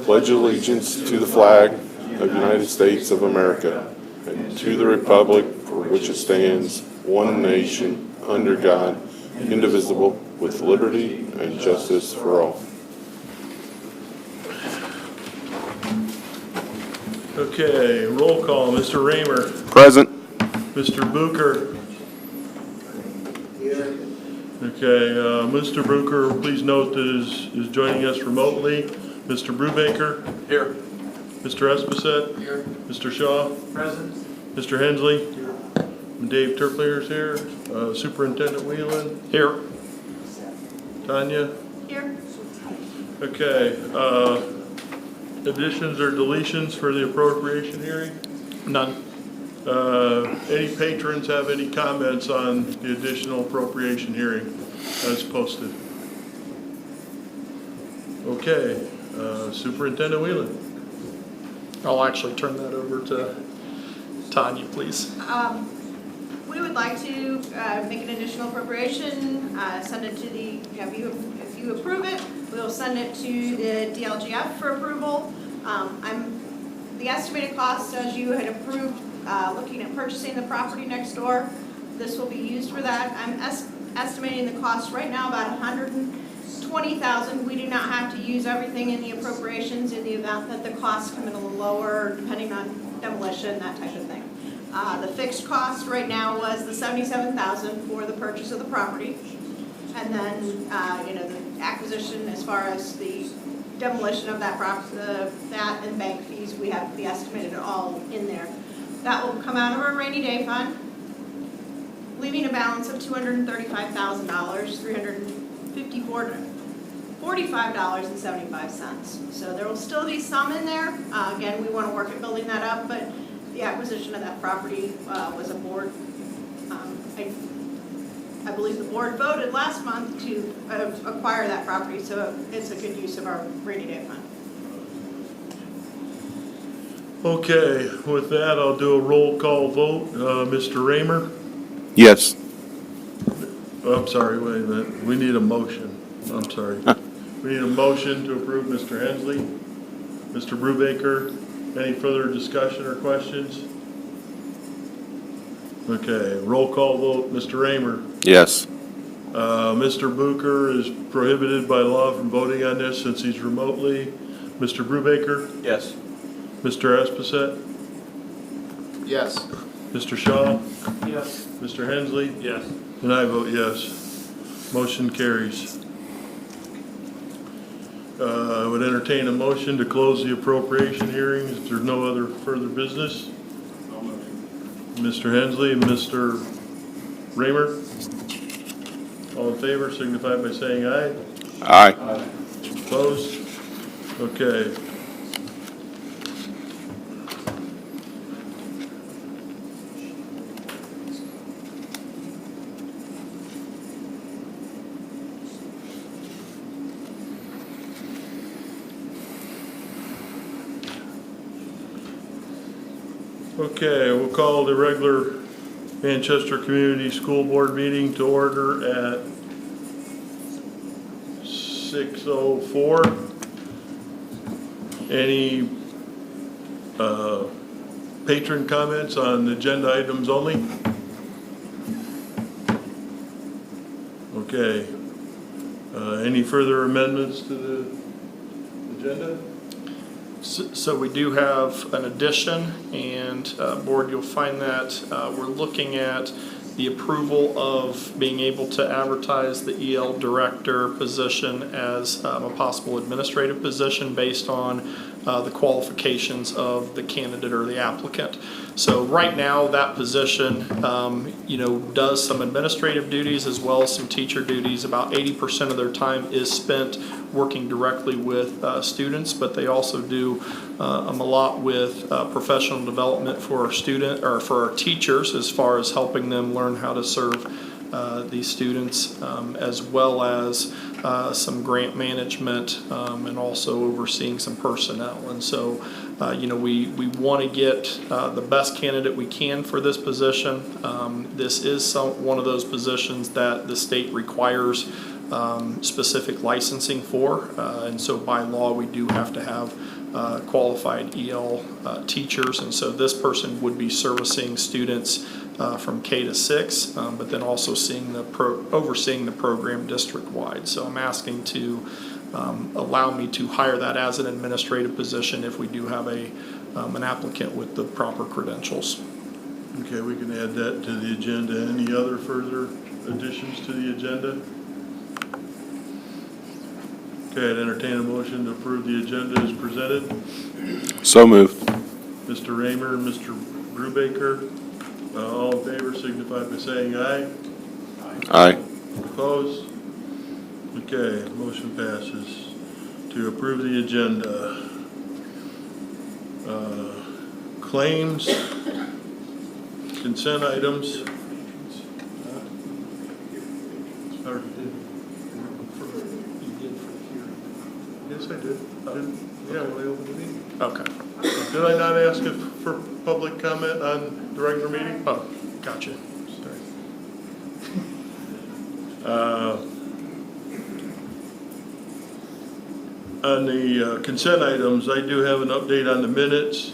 pledge allegiance to the flag of the United States of America and to the republic for which it stands, one nation, under God, indivisible, with liberty and justice for all. Okay, roll call. Mr. Raymer. Present. Mr. Booker. Here. Okay, Mr. Booker, please note that is joining us remotely. Mr. Brubaker. Here. Mr. Esposette. Here. Mr. Shaw. Present. Mr. Hensley. Here. Dave Terpler's here. Superintendent Whelan. Here. Tanya. Here. Okay, additions or deletions for the appropriation hearing? None. Any patrons have any comments on the additional appropriation hearing as posted? Okay, Superintendent Whelan. I'll actually turn that over to Tanya, please. We would like to make an additional appropriation, send it to the, if you approve it, we'll send it to the DLGF for approval. The estimated cost, as you had approved, looking at purchasing the property next door, this will be used for that. I'm estimating the cost right now about $120,000. We do not have to use everything in the appropriations in the event that the costs come in a little lower, depending on demolition, that type of thing. The fixed cost right now was the $77,000 for the purchase of the property, and then the acquisition as far as the demolition of that property, that and bank fees, we have the estimated all in there. That will come out of our rainy day fund, leaving a balance of $235,000, $345.75. So there will still be some in there. Again, we want to work at building that up, but the acquisition of that property was a board. I believe the board voted last month to acquire that property, so it's a good use of our rainy day fund. Okay, with that, I'll do a roll call vote. Mr. Raymer? Yes. Oh, I'm sorry, wait a minute. We need a motion. I'm sorry. We need a motion to approve Mr. Hensley. Mr. Brubaker, any further discussion or questions? Okay, roll call vote. Mr. Raymer? Yes. Mr. Booker is prohibited by law from voting on this since he's remotely. Mr. Brubaker? Yes. Mr. Esposette? Yes. Mr. Shaw? Yes. Mr. Hensley? Yes. And I vote yes. Motion carries. I would entertain a motion to close the appropriation hearings if there's no other further business. Mr. Hensley and Mr. Raymer? All in favor signify by saying aye. Aye. Opposed? Okay. Okay, we'll call the regular Manchester Community School Board meeting to order at 6:04. Any patron comments on agenda items only? Okay. Any further amendments to the agenda? So we do have an addition, and board, you'll find that we're looking at the approval of being able to advertise the EL director position as a possible administrative position based on the qualifications of the candidate or the applicant. So right now that position does some administrative duties as well as some teacher duties. About 80% of their time is spent working directly with students, but they also do a lot with professional development for our for our teachers as far as helping them learn how to serve these students, as well as some grant management and also overseeing some personnel. And so we want to get the best candidate we can for this position. This is one of those positions that the state requires specific licensing for. And so by law, we do have to have qualified EL teachers. And so this person would be servicing students from K to 6, but then also overseeing the program district-wide. So I'm asking to allow me to hire that as an administrative position if we do have an applicant with the proper credentials. Okay, we can add that to the agenda. Any other further additions to the agenda? Okay, I'd entertain a motion to approve the agenda as presented. So moved. Mr. Raymer and Mr. Brubaker, all in favor signify by saying aye. Aye. Opposed? Okay, motion passes. To approve the agenda. Claims, consent items. Yes, I did. Yeah, when I opened the meeting. Okay. Did I not ask if for public comment on the regular meeting? Oh, gotcha. On the consent items, I do have an update on the minutes.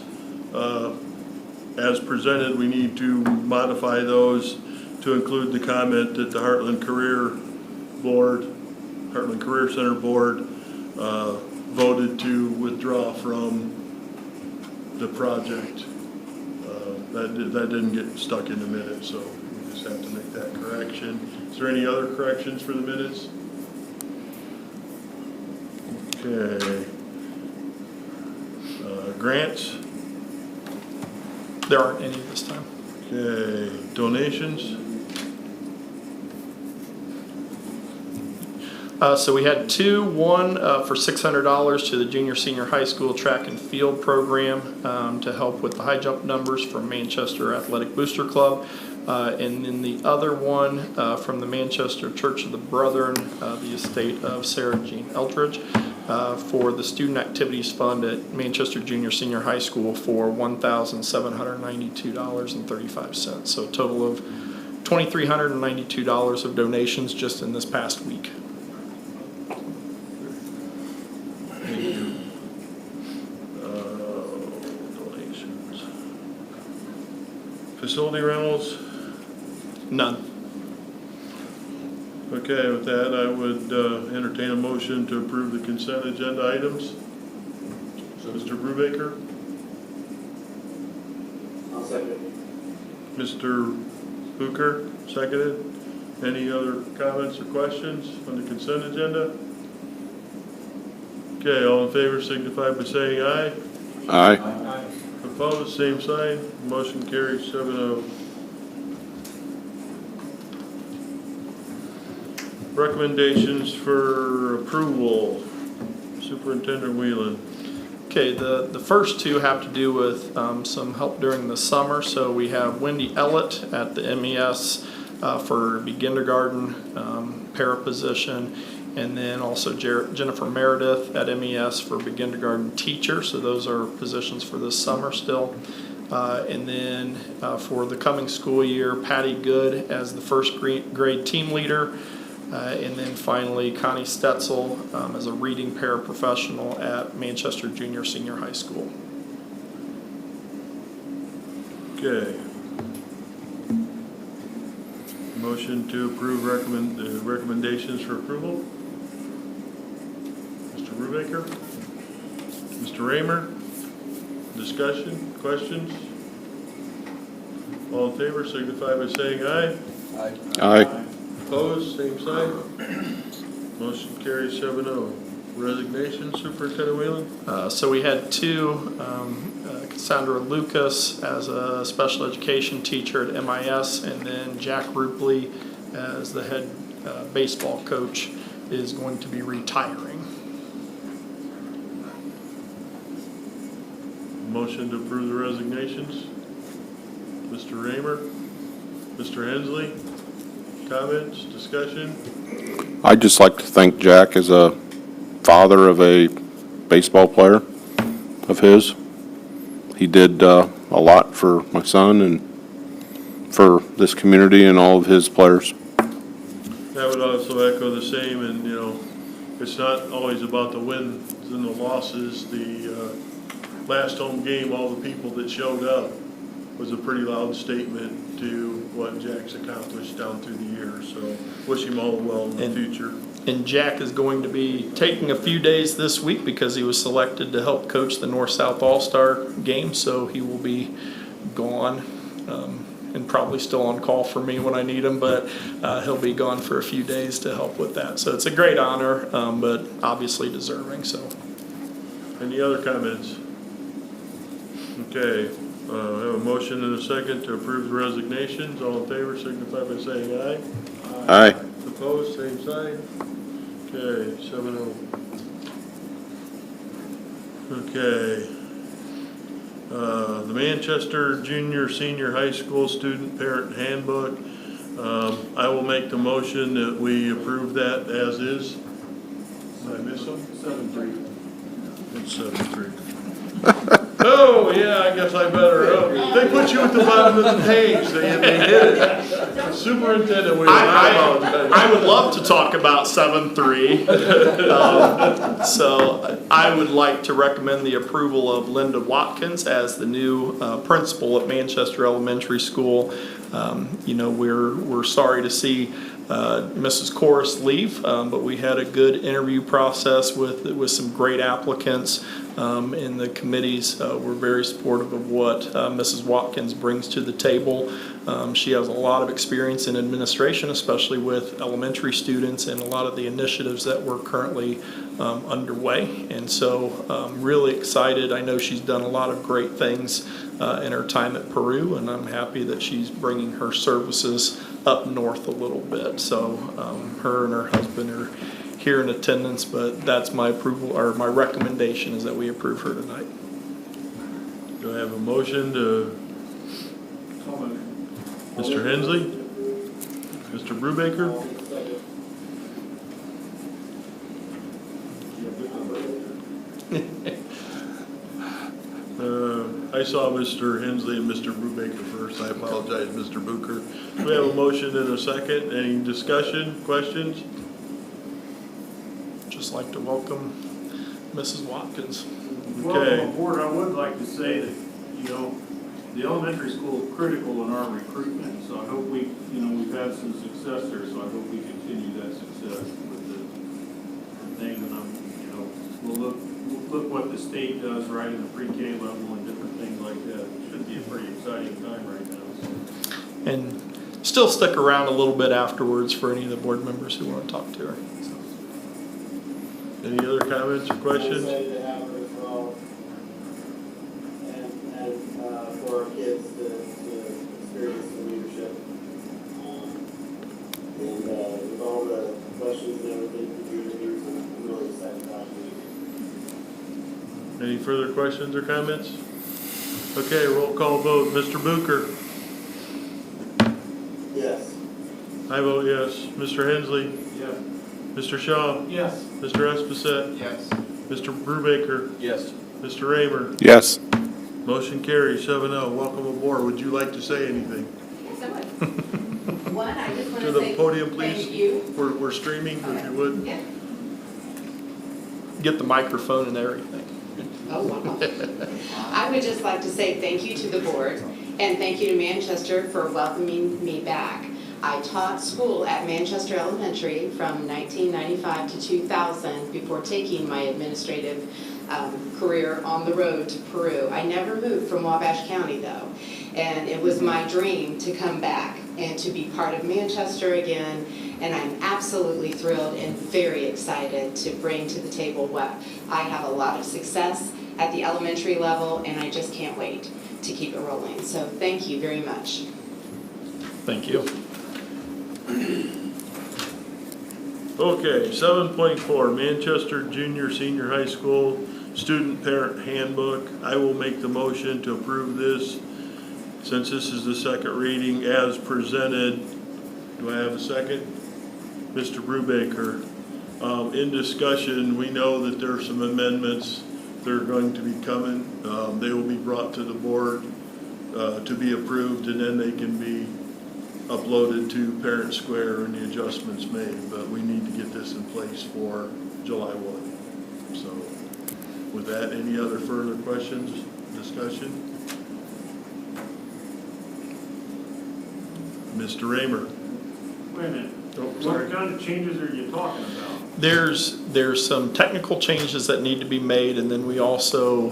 As presented, we need to modify those to include the comment that the Heartland Career Center Board voted to withdraw from the project. That didn't get stuck in the minutes, so we just have to make that correction. Is there any other corrections for the minutes? Okay. Grants? There aren't any this time. Okay. Donations? So we had two, one for $600 to the junior senior high school track and field program to help with the high jump numbers from Manchester Athletic Booster Club. And then the other one from the Manchester Church of the Brethren, the estate of Sarah Jean Eldridge, for the Student Activities Fund at Manchester Junior Senior High School for $1,792.35. So a total of $2,392 of donations just in this past week. Thank you. Donations. Facility rentals? None. Okay, with that, I would entertain a motion to approve the consent agenda items. Mr. Brubaker? I'll second. Mr. Bucher, seconded. Any other comments or questions on the consent agenda? Okay, all in favor signify by saying aye. Aye. Opposed, same sign. Motion carries 7-0. Recommendations for approval. Superintendent Whelan. Okay, the first two have to do with some help during the summer. So we have Wendy Ellett at the MES for the kindergarten para position, and then also Jennifer Meredith at MES for kindergarten teacher. So those are positions for this summer still. And then for the coming school year, Patty Good as the first grade team leader. And then finally, Connie Stetzel as a reading paraprofessional at Manchester Junior Senior High School. Okay. Motion to approve recommendations for approval. Mr. Brubaker? Mr. Raymer? Discussion, questions? All in favor signify by saying aye. Aye. Opposed, same sign. Motion carries 7-0. Resignation, Superintendent Whelan? So we had two, Cassandra Lucas as a special education teacher at MIS, and then Jack Rupley as the head baseball coach is going to be retiring. Motion to approve the resignations. Mr. Raymer? Mr. Hensley? Comments, discussion? I'd just like to thank Jack as a father of a baseball player of his. He did a lot for my son and for this community and all of his players. I would also echo the same, and, you know, it's not always about the wins and the losses. The last home game, all the people that showed up was a pretty loud statement to what Jack's accomplished down through the years. So wish him all the well in the future. And Jack is going to be taking a few days this week because he was selected to help coach the North-South All-Star game, so he will be gone. And probably still on call for me when I need him, but he'll be gone for a few days to help with that. So it's a great honor, but obviously deserving. So, Any other comments? Okay, I have a motion and a second to approve the resignations. All in favor signify by saying aye. Aye. Opposed, same sign. Okay, 7-0. Okay. The Manchester Junior Senior High School Student Parent Handbook. I will make the motion that we approve that as is. Did I miss them? 7-3. It's 7-3. Oh, yeah, I guess I better. They put you at the bottom of the page. They did it. Superintendent, I apologize. I would love to talk about 7-3. So I would like to recommend the approval of Linda Watkins as the new principal at Manchester Elementary School. You know, we're sorry to see Mrs. Corris leave, but we had a good interview process with some great applicants. And the committees were very supportive of what Mrs. Watkins brings to the table. She has a lot of experience in administration, especially with elementary students and a lot of the initiatives that we're currently underway. And so I'm really excited. I know she's done a lot of great things in her time at Peru, and I'm happy that she's bringing her services up north a little bit. So her and her husband are here in attendance, but that's my approval, or my recommendation is that we approve her tonight. Do I have a motion to? Mr. Hensley? Mr. Brubaker? I saw Mr. Hensley and Mr. Brubaker first. I apologize, Mr. Booker. We have a motion and a second. Any discussion, questions? Just like to welcome Mrs. Watkins. Okay. Welcome aboard. I would like to say that, you know, the elementary school is critical in our recruitment, so I hope we've had some success there, so I hope we continue that success with the thing, and we'll look what the state does right in the pre-K level and different things like that. It should be a pretty exciting time right now. So. And still stick around a little bit afterwards for any of the board members who want to talk to her. Any other comments or questions? I'm excited to have her as well, and for our kids to experience some leadership. And with all the questions and everything from you interviews, I'm really excited about it. Any further questions or comments? Okay, roll call vote. Mr. Booker? Yes. I vote yes. Mr. Hensley? Yes. Mr. Shaw? Yes. Mr. Espacet? Yes. Mr. Brubaker? Yes. Mr. Raymer? Yes. Motion carries 7-0. Welcome aboard. Would you like to say anything? Someone. One, I just want To to the say podium, please. thank you. We're streaming, if you would. Yeah. Get the microphone and everything. Oh, wow. I would just like to say thank you to the board and thank you to Manchester for welcoming me back. I taught school at Manchester Elementary from 1995 to 2000 before taking my administrative career on the road to Peru. I never moved from Wabash County though, and it was my dream to come back and to be part of Manchester again, and I'm absolutely thrilled and very excited to bring to the table what I have a lot of success at the elementary level, and I just can't wait to keep it rolling. So thank you very much. Thank you. Okay, 7.4, Manchester Junior Senior High School Student Parent Handbook. I will make the motion to approve this since this is the second reading as presented. Do I have a second? Mr. Brubaker. In discussion, we know that there are some amendments that are going to be coming. They will be brought to the board to be approved, and then they can be uploaded to Parent Square and the adjustments made, but we need to get this in place for July 1. So with that, any other further questions, discussion? Mr. Raymer? Wait a minute, Oh, what sorry. kind of changes are you talking about? There's some technical changes that need to be made, and then we also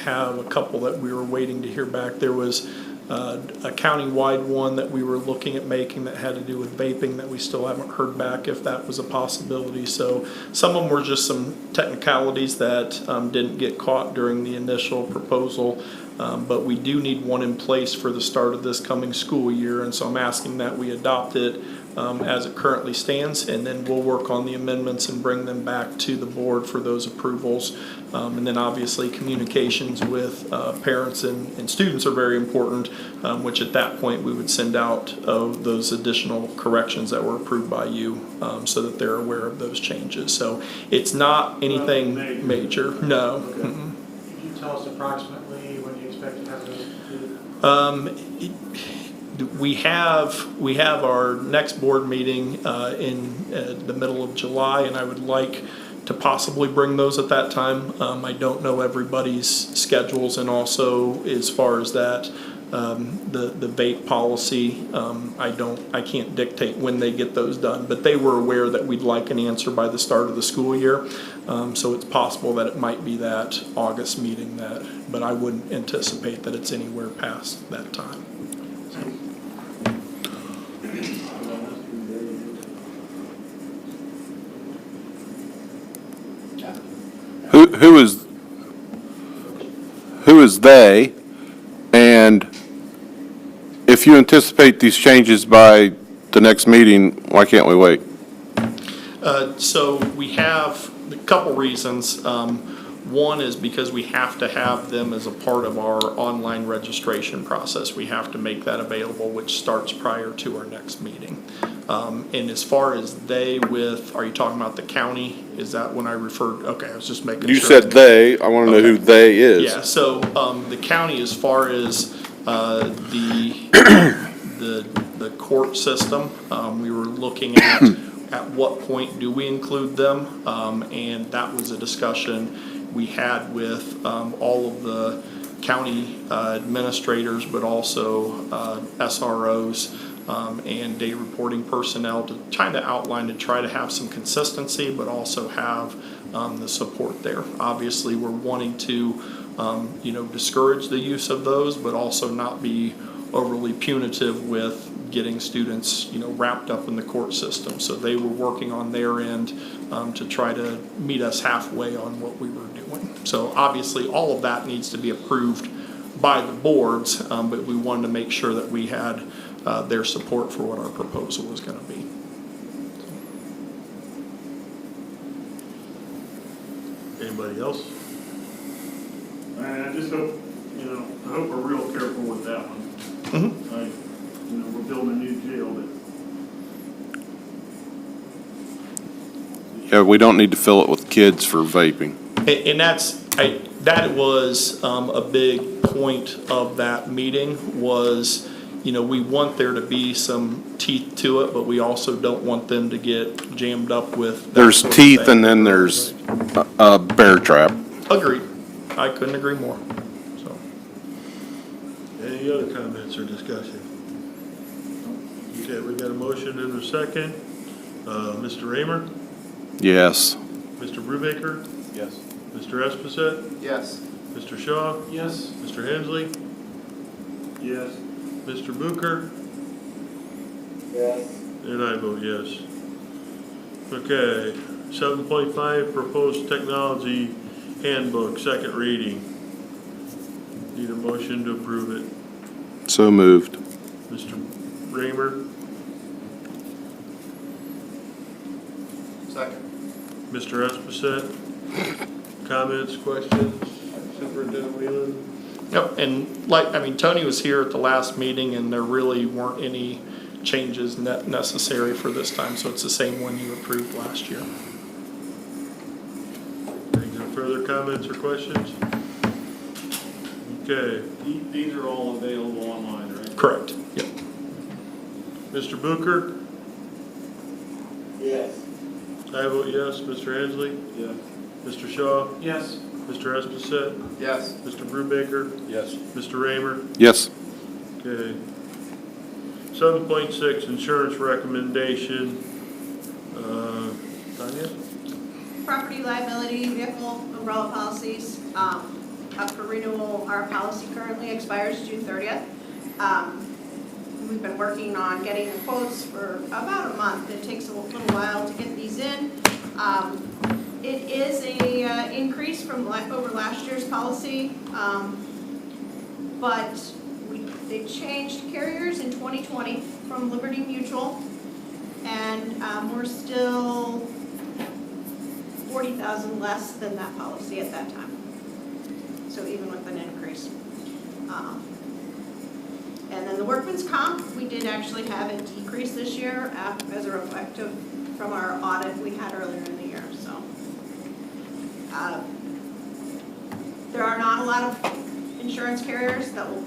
have a couple that we were waiting to hear back. There was a county-wide one that we were looking at making that had to do with vaping that we still haven't heard back if that was a possibility. So some of them were just some technicalities that didn't get caught during the initial proposal. But we do need one in place for the start of this coming school year, and so I'm asking that we adopt it as it currently stands, and then we'll work on the amendments and bring them back to the board for those approvals. And then obviously communications with parents and students are very important, which at that point we would send out those additional corrections that were approved by you so that they're aware of those changes. So it's not anything major, no. Okay. Mm-mm. Could you tell us approximately when you expect to have those completed? We have our next board meeting in the middle of July, and I would like to possibly bring those at that time. I don't know everybody's schedules, and also as far as that, the vape policy, I can't dictate when they get those done, but they were aware that we'd like an answer by the start of the school year. So it's possible that it might be that August meeting but I wouldn't anticipate that it's anywhere past that time. Who is they? And if you anticipate these changes by the next meeting, why can't we wait? So we have a couple reasons. One is because we have to have them as a part of our online registration process. We have to make that available, which starts prior to our next meeting. And as far as are you talking about the county? Is that when I referred? Okay, I was just making sure. You said they, I want to know who they is. Yeah, so the county, as far as the court system, we were looking at what point do we include them, and that was a discussion we had with all of the county administrators, but also SROs and day reporting personnel to try to outline to try to have some consistency, but also have the support there. Obviously, we're wanting to discourage the use of those, but also not be overly punitive with getting students, wrapped up in the court system. So they were working on their end to try to meet us halfway on what we were doing. So obviously, all of that needs to be approved by the boards, but we wanted to make sure that we had their support for what our proposal was going to be. Anybody else? I just hope, I hope we're real careful with that one. Mm-hmm. We're building a new jail, but Yeah, we don't need to fill it with kids for vaping. And that was a big point of that meeting was, we want there to be some teeth to it, but we also don't want them to get jammed up with. that There's sort of teeth thing. and then there's a bear trap. Agreed. I couldn't agree more. So, Any other comments or discussion? Okay, we got a motion and a second. Mr. Raymer? Yes. Mr. Brubaker? Yes. Mr. Esposito? Yes. Mr. Shaw? Yes. Mr. Hensley? yes. Mr. Booker? Yes. And I vote yes. Okay, 7.5, Proposed Technology Handbook, second reading. Need a motion to approve it. So moved. Mr. Raymer? Second. Mr. Esposito? Comments, questions? Superintendent Whelan? yep. And Tony was here at the last meeting, and there really weren't any changes necessary for this time. So it's the same one you approved last year. Any further comments or questions? Okay, These are all available online, right? Correct. Yep. Mr. Booker? Yes. I vote yes. Mr. Hensley? Yes. Mr. Shaw? Yes. Mr. Esposito? Yes. Mr. Brubaker? Yes. Mr. Raymer? Yes. Okay. 7.6, insurance recommendation. Tanya? Property liability, vehicle, umbrella policies, up for renewal. Our policy currently expires June 30th. We've been working on getting the quotes for about a month. It takes a little while to get these in. It is a increase from over last year's policy, but they changed carriers in 2020 from Liberty Mutual, and we're still 40,000 less than that policy at that time. So even with an increase. And then the workman's comp, we did actually have a decrease this year as a reflective from our audit we had earlier in the year, so. There are not a lot of insurance carriers that will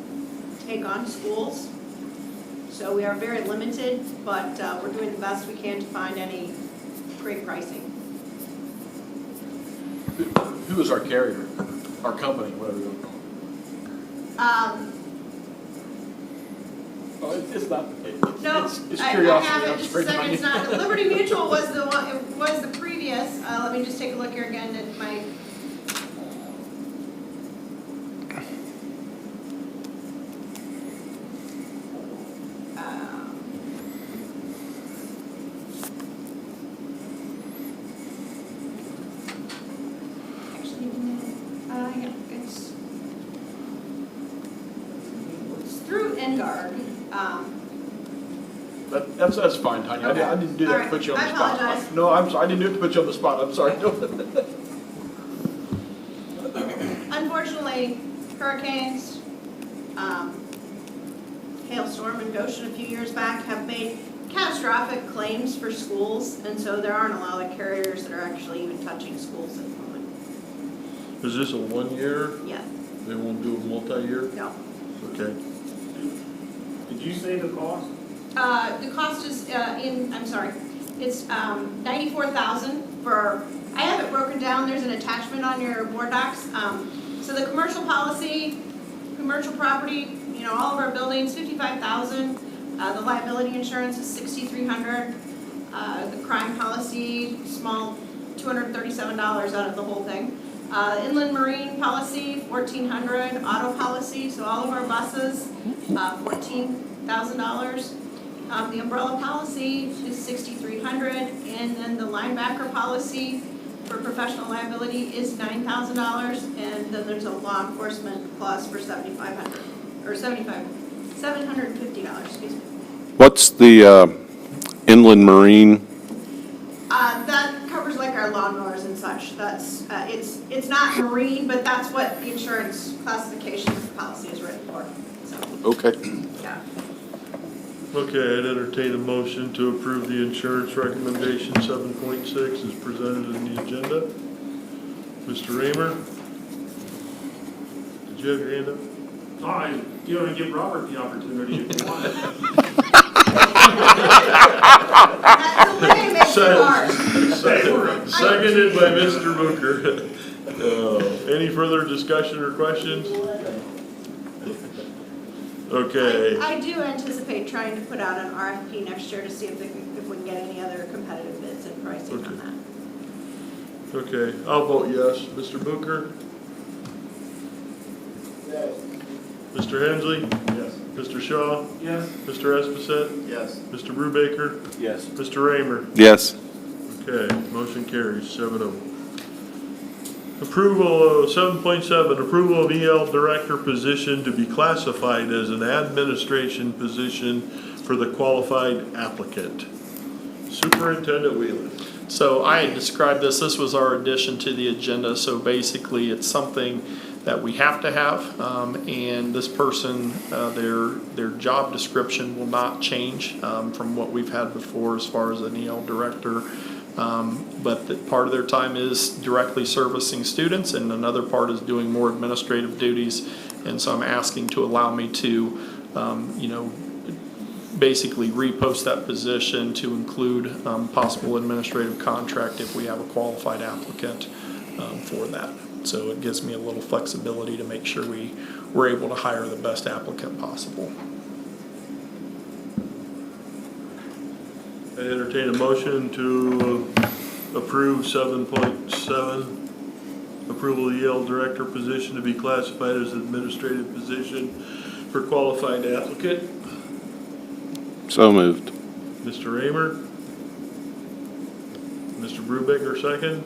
take on schools. So we are very limited, but we're doing the best we can to find any great pricing. Who is our carrier? Our company, whatever you want to call it. Oh, it's not, No, it's I curiosity. have I'm it, just a afraid to second, find it's it. not, Liberty Mutual was the one, it was the previous, let me just take a look here again at my. Actually, yeah, it's through Engard. That's fine, Tanya. Okay. I didn't do that All to right. put you on I the spot. apologize. No, I'm sorry. I didn't do it to put you on the spot. I'm sorry. Unfortunately, hurricanes, hailstorm in Goshen a few years back have made catastrophic claims for schools, and so there aren't a lot of carriers that are actually even touching schools at the moment. Is this a 1 year? Yeah, They won't do a multi-year? no. Okay. Did you say the cost? The cost is it's 94,000 for, I have it broken down, there's an attachment on your board docs. So the commercial policy, commercial property, all of our buildings, 55,000. The liability insurance is 6,300. The crime policy, small, $237 out of the whole thing. Inland marine policy, 1,400. Auto policy, so all of our buses, $14,000. The umbrella policy is 6,300, and then the linebacker policy for professional liability is $9,000, and then there's a law enforcement clause for $750, excuse me. What's the inland marine? That covers like our lawnmowers and such. That's it's not marine, but that's what the insurance classification of the policy is written for. So Okay. yeah. Okay, I'd entertain a motion to approve the insurance recommendation 7.6 as presented in the agenda. Mr. Raymer? Did you have your hand up? You want to give Robert the opportunity if you want. That's the way it makes it hard. Seconded by Mr. Booker. Any further discussion or questions? Okay. I do anticipate trying to put out an RFP next year to see if we can get any other competitive bids and pricing on that. Okay, I'll vote yes. Mr. Booker? Yes. Mr. Hensley? Yes. Mr. Shaw? Yes. Mr. Esposito? Yes. Mr. Brubaker? Yes. Mr. Raymer? Yes. Okay, motion carries 7-0. Approval of 7.7, approval of EL director position to be classified as an administration position for the qualified applicant. Superintendent Wheeler. So I had described this was our addition to the agenda, so basically it's something that we have to have, and this person, their job description will not change from what we've had before as far as an EL director. But part of their time is directly servicing students, and another part is doing more administrative duties. And so I'm asking to allow me to, basically repost that position to include possible administrative contract if we have a qualified applicant for that. So it gives me a little flexibility to make sure we're able to hire the best applicant possible. I entertain a motion to approve 7.7, approval of EL director position to be classified as administrative position for qualified applicant. So moved. Mr. Raymer. Mr. Brubaker, second.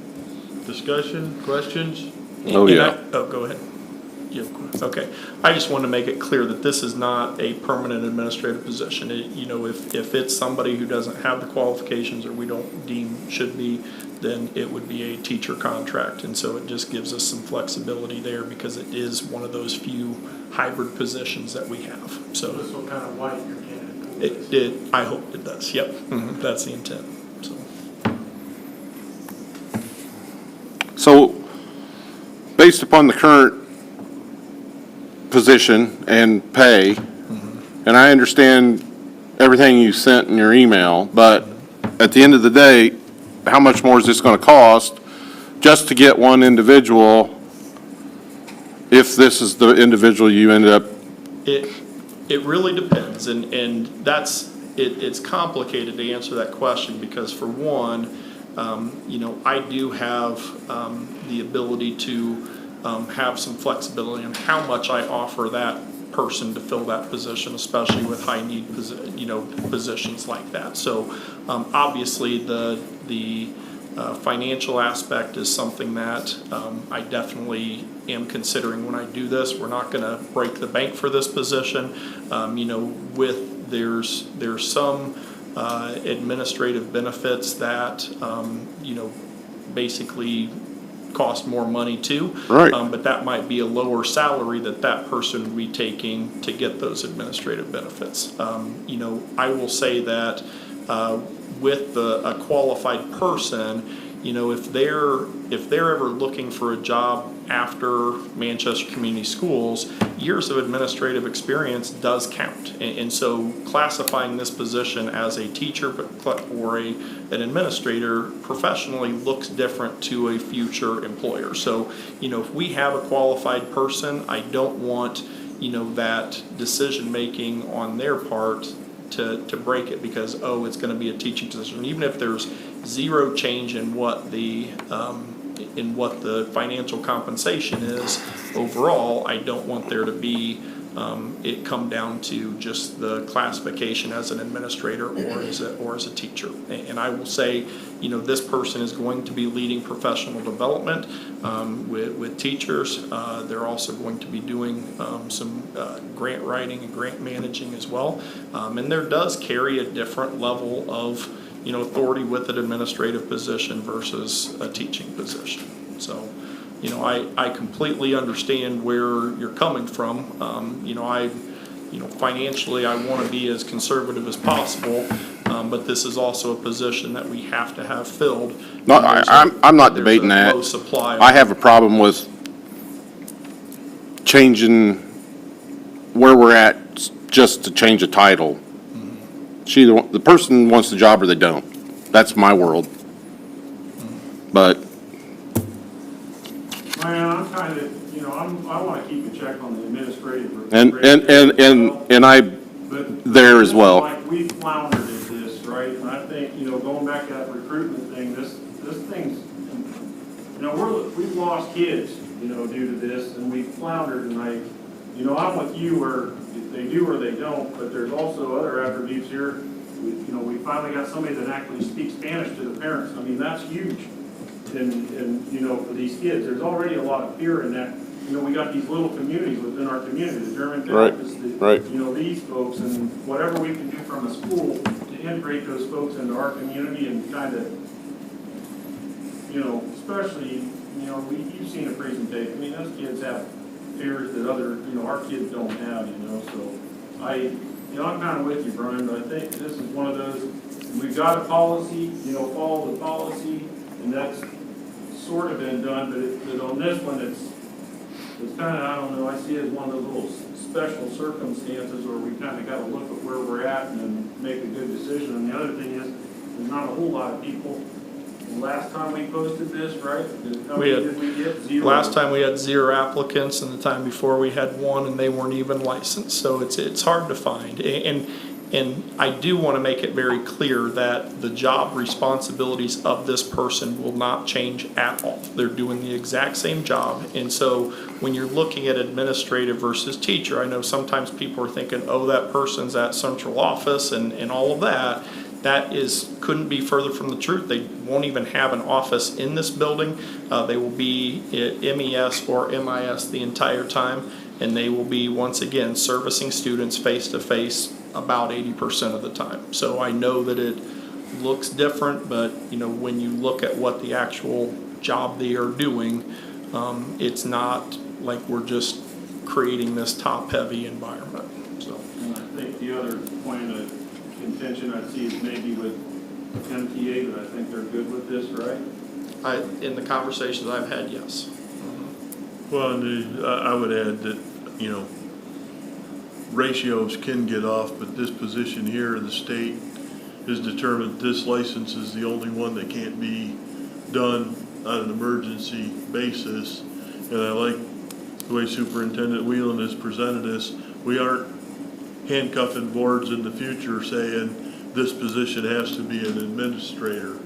Discussion, questions? Oh, yeah. Oh, go ahead. Yeah, okay. I just wanted to make it clear that this is not a permanent administrative position. You know, if it's somebody who doesn't have the qualifications or we don't deem should be, then it would be a teacher contract. And so it just gives us some flexibility there because it is one of those few hybrid positions that we have. So This will kind of widen your candidate pool. it did, I hope it does. Yep, that's the intent, so. So, based upon the current position and pay, and I understand everything you sent in your email, but at the end of the day, how much more is this going to cost just to get one individual if this is the individual you ended up? It really depends, and it's complicated to answer that question because for one, you know, I do have the ability to have some flexibility on how much I offer that person to fill that position, especially with high need positions like that. So obviously the financial aspect is something that I definitely am considering when I do this. We're not going to break the bank for this position. You know, there's some administrative benefits that you know, basically cost more money too. Right. But that might be a lower salary that person would be taking to get those administrative benefits. You know, I will say that with a qualified person, you know, if they're ever looking for a job after Manchester Community Schools, years of administrative experience does count. And so classifying this position as a teacher or an administrator professionally looks different to a future employer. So, you know, if we have a qualified person, I don't want, you know, that decision making on their part to break it because, oh, it's going to be a teaching position. Even if there's zero change in what the financial compensation is overall, I don't want there to be it come down to just the classification as an administrator or as a teacher. And I will say, you know, this person is going to be leading professional development with teachers. They're also going to be doing some grant writing and grant managing as well. And there does carry a different level of, you know, authority with an administrative position versus a teaching position. So, you know, I completely understand where you're coming from. You know, financially, I want to be as conservative as possible, but this is also a position that we have to have filled. No, I'm not debating that. Low supply. I have a problem with changing where we're at just to change a title. The person wants the job or they don't. That's my world. But Man, I'm kind of, you know, I want to keep a check on the administrative. and I But there as well. Like we floundered at this, right? And I think, you know, going back to that recruitment thing, this thing's, you know, we've lost kids, you know, due to this, and we floundered. And you know, I'm with you where they do or they don't, but there's also other attributes here. You know, we finally got somebody that actually speaks Spanish to the parents. I mean, that's huge. And you know, for these kids, there's already a lot of fear in that. You know, we got these little communities within our community, the German therapists, you know, these folks, and whatever we can do from a school to integrate those folks into our community and kind of, you know, especially, you know, you've seen a presentation. I mean, those kids have fears that our kids don't have, you know, so you know, I'm kind of with you, Brian, but I think this is one of those, we've got a policy, you know, follow the policy, and that's sort of been done, but on this one, it's kind of, I don't know, I see it as one of those little special circumstances where we kind of got to look at where we're at and then make a good decision. And the other thing is, there's not a whole lot of people. The last time we posted this, right? How many did we get? 0. Last time we had 0 applicants, and the time before we had 1, and they weren't even licensed. So it's hard to find. And I do want to make it very clear that the job responsibilities of this person will not change at all. They're doing the exact same job. And so when you're looking at administrative versus teacher, I know sometimes people are thinking, oh, that person's at central office and all of that. That couldn't be further from the truth. They won't even have an office in this building. They will be at MES or MIS the entire time, and they will be, once again, servicing students face-to-face about 80% of the time. So I know that it looks different, but when you look at what the actual job they are doing, it's not like we're just creating this top-heavy environment. So. And I think the other point of contention I see is maybe with MTA, but I think they're good with this, right? In the conversations I've had, yes. Well, and I would add that, ratios can get off, but this position here, the state has determined this license is the only one that can't be done on an emergency basis. And I like the way Superintendent Whelan has presented this. We aren't handcuffing boards in the future saying this position has to be an administrator.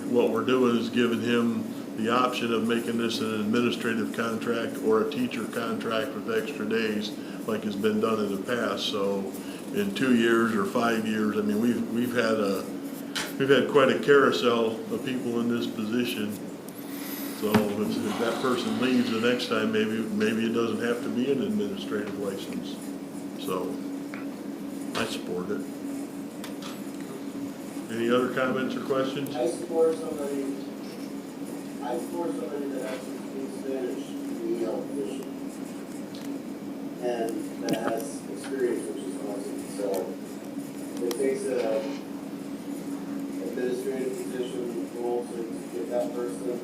What we're doing is giving him the option of making this an administrative contract or a teacher contract with extra days, like has been done in the past. So in 2 years or 5 years, I mean, we've had quite a carousel of people in this position. So if that person leaves the next time, maybe it doesn't have to be an administrative license. So I support it. Any other comments or questions? I support somebody that actually speaks Spanish in the EL position. And that has experience, which is awesome. So it takes a administrative position role to get that person, as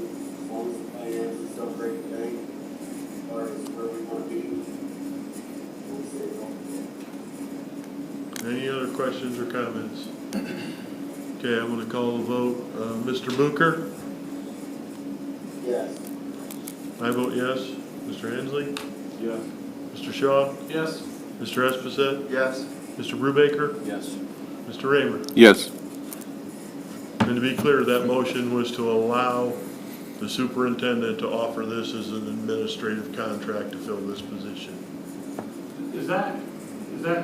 long as the finances don't break the bank, as far as where we want to be. Any other questions or comments? Okay, I'm going to call the vote. Mr. Bucher? Yes. I vote yes. Mr. Hensley? Yes. Mr. Shaw? Yes. Mr. Esposito? Yes. Mr. Brubaker? Yes. Mr. Raymer? Yes. And to be clear, that motion was to allow the superintendent to offer this as an administrative contract to fill this position. Is that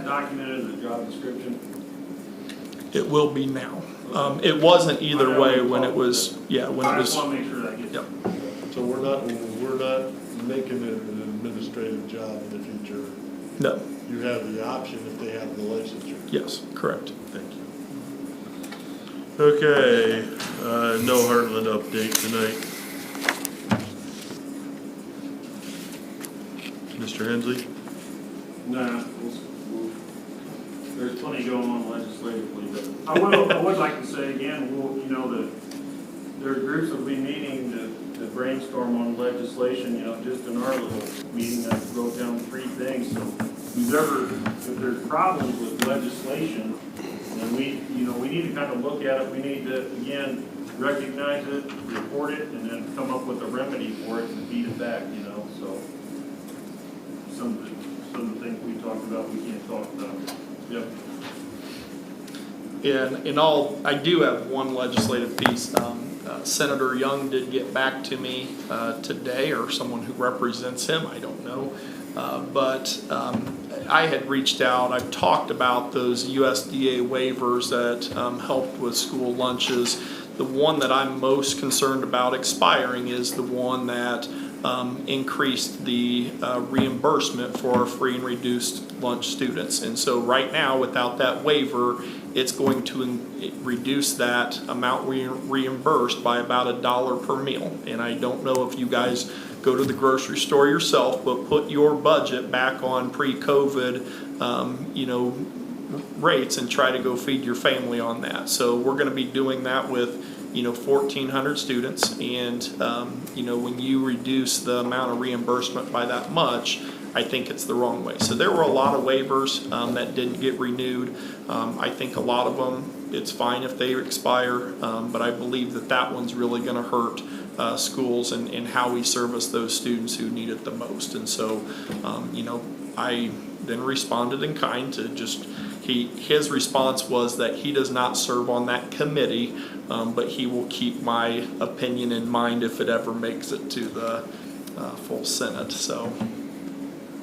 documented in the job description? It will be now. It wasn't either way when it was, I just want to make sure that gets. Yep. So we're not making it an administrative job in the future. No, You have the option if they have the licensure. yes, correct. Thank you. Okay, no Heartland update tonight. Mr. Hensley? Nah, there's plenty going on legislatively, but I would like to say again, there are groups that will be meeting to brainstorm on legislation, just in our little meeting I wrote down 3 things. So if there's problems with legislation, then we need to kind of look at it. We need to, again, recognize it, report it, and then come up with a remedy for it and beat it back, so some of the things we talked about, we can't talk about. Yep. I do have one legislative piece. Senator Young did get back to me today, or someone who represents him, I don't know. But I had reached out. I've talked about those USDA waivers that helped with school lunches. The one that I'm most concerned about expiring is the one that increased the reimbursement for free and reduced lunch students. And so right now, without that waiver, it's going to reduce that amount reimbursed by about $1 per meal. And I don't know if you guys go to the grocery store yourself, but put your budget back on pre-COVID, rates and try to go feed your family on that. So we're going to be doing that with 1,400 students. And, when you reduce the amount of reimbursement by that much, I think it's the wrong way. So there were a lot of waivers that didn't get renewed. I think a lot of them, it's fine if they expire, but I believe that one's really going to hurt schools and how we service those students who need it the most. And so, I then responded in kind to just, his response was that he does not serve on that committee, but he will keep my opinion in mind if it ever makes it to the full Senate. So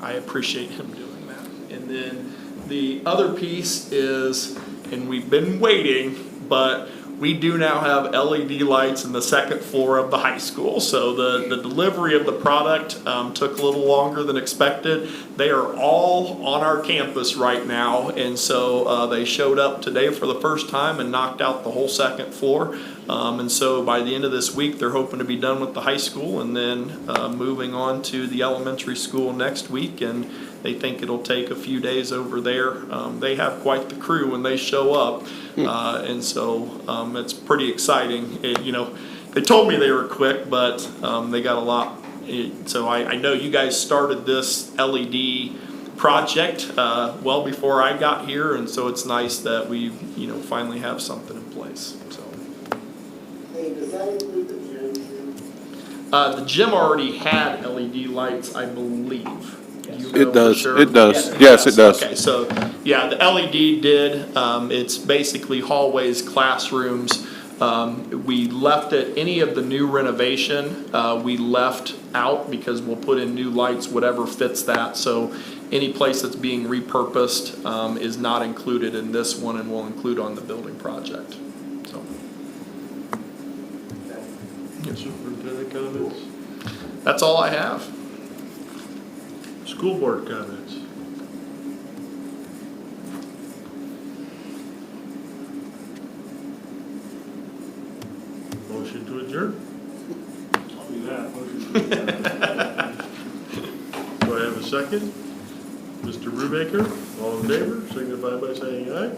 I appreciate him doing that. And then the other piece is, and we've been waiting, but we do now have LED lights in the second floor of the high school. So the delivery of the product took a little longer than expected. They are all on our campus right now. And so they showed up today for the first time and knocked out the whole second floor. And so by the end of this week, they're hoping to be done with the high school and then moving on to the elementary school next week. And they think it'll take a few days over there. They have quite the crew when they show up. And so it's pretty exciting. They told me they were quick, but they got a lot. So I know you guys started this LED project well before I got here. And so it's nice that we finally have something in place. So. Hey, does that include the gym too? The gym already had LED lights, I believe. You know It does, for sure? it does. Yes, it does. Okay, so, yeah, the LED did. It's basically hallways, classrooms. We left it, any of the new renovation, we left out because we'll put in new lights, whatever fits that. So any place that's being repurposed is not included in this one and will include on the building project. So. Yes, superintendent comments? That's all I have. School board comments? Motion to adjourn? I'll do that. Motion to adjourn. Do I have a second? Mr. Brubaker, all in favor, signify by saying aye.